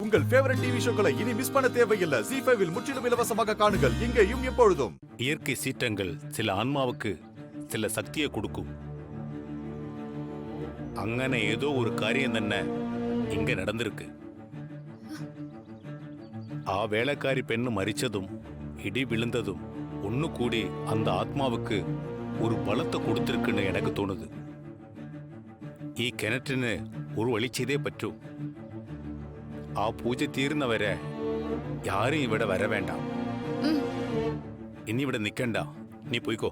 உங்கள் favourite TV ஷோக்களை இனி miss பண்ண தேவையில்லை. ZEE5 இல் முற்றிலும் இலவசமாக காணுங்கள். இங்கேயும் எப்பொழுதும். இயற்கை சீற்றங்கள் சில ஆன்மாவுக்கு சில சக்தியை கொடுக்கும். அங்கன ஏதோ ஒரு காரியம் തന്നെ இங்க நடந்திருக்கு. ആ വേലക്കാരി പെണ്ണ് മരിച്ചതും ഇടി വിழுந்ததும் ஒன்னு கூடி அந்த ஆத்மாவுக்கு ஒரு பலத்தை கொடுத்திருக்குன்னு எனக்கு தோணுது. ഈ കിണറ്റിന് ഒരു വഴി ചെയ്തേ പറ്റൂ. ആ പൂജ തീർന്നവരെ யாரும் ഇവിടെ വര വേണ്ട. ഇനി ഇവിടെ നിൽക്കണ്ട, നീ പോയിക്കോ.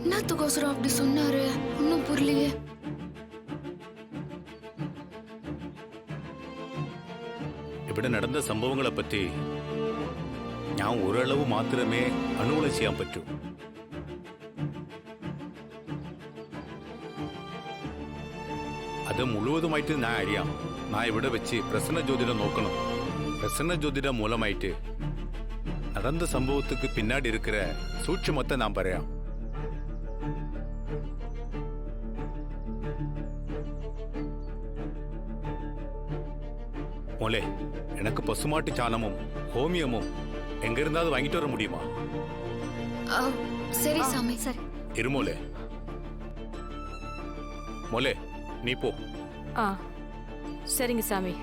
என்னத்துக்கோசரம் அப்படி சொன்னாரு? ஒன்னும் புரியலையே. ഇവിടെ നടന്ന സംഭവങ്ങളെ പറ്റി ഞാൻ ഒരളവ് മാത്രമേ അനുകൂലം ചെയ്യാൻ പറ്റൂ. അത് മുഴുവതുമായിട്ട് ഞാൻ അറിയാം. ഞാൻ ഇവിടെ വെച്ച് പ്രസന്ന ജ്യോതിடம் നോക്കണം. പ്രസന്ന ജ്യോതിடம் മൂലമായിട്ട് നടന്ന സംഭവத்துக்கு பின்னாடி இருக்கிற சூட்சுமத்தை நான் പറയാം. மோலே, எனக்கு பசுமாட்டு சாணமும் ஹோமியமும் எங்க இருந்தாவது வாங்கிட்டு வர முடியுமா? சரி சாமி. சரி இருமோலே. மோலே, நீ போ. சரிங்க சாமி.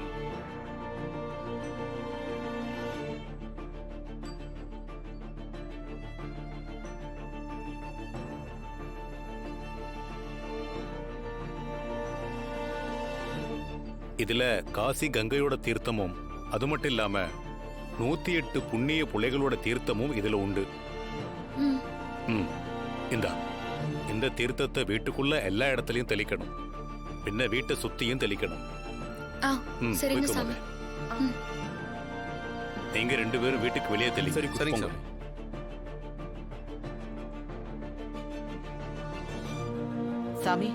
இதுல காசி கங்கையோட தீர்த்தமும் அது மட்டும் இல்லாம 108 புண்ணிய புலைகளோட தீர்த்தமும் இதுல உண்டு. இந்த தீர்த்தத்தை வீட்டுக்குள்ள எல்லா இடத்துலயும் தெளிக்கணும். பின்ன வீட்டை சுத்தியும் தெளிக்கணும். நீங்க 2 பேரும் வீட்டுக்கு வெளியே தெளிக்க. சாமி,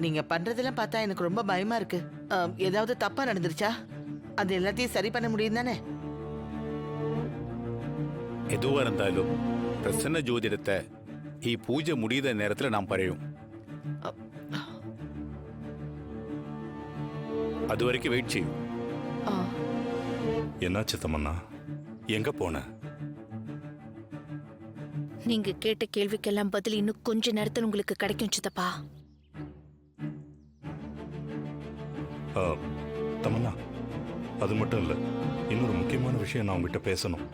நீங்க பண்றதெல்லாம் பார்த்தா எனக்கு ரொம்ப பயமா இருக்கு. ஏதாவது தப்பா நடந்துருச்சா? அது எல்லாத்தையும் சரி பண்ண முடியும் தானே? எதுவா இருந்தாலும் பிரசன்ன ஜோதிடத்தை ഈ பூஜை முடியுத நேரத்துல நாம் பறையும். அது வரைக்கும் வெயிட் செய்யும். என்னாச்சு தமன்னா? எங்க போன? நீங்க கேட்ட கேள்விக்கெல்லாம் பதில் இன்னும் கொஞ்ச நேரத்தில் உங்களுக்கு கிடைக்கும் சித்தப்பா. தமன்னா, அது மட்டும் இல்லை, இன்னொரு முக்கியமான விஷயம் நான் உங்ககிட்ட பேசணும்.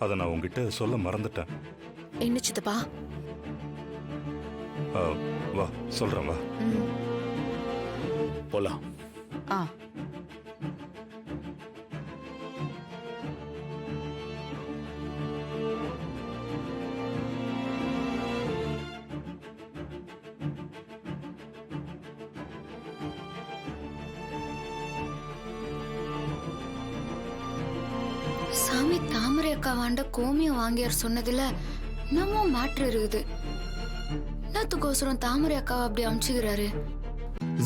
அதை நான் உங்ககிட்ட சொல்ல மறந்துட்டேன். என்ன சித்தப்பா? வா, சொல்றேன், வா. போலாம். சாமி, தாமரை அக்கா வாண்ட கோமியம் வாங்கியார் சொன்னதுல நம்ம மாற்று இருக்குது. என்னத்துக்கோசரம் தாமரை அக்காவை அப்படி அமிச்சுக்கிறாரு?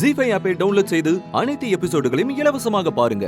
ZEE5 ஆப்பை டவுன்லோட் செய்து அனைத்து எபிசோடுகளையும் இலவசமாக பாருங்க.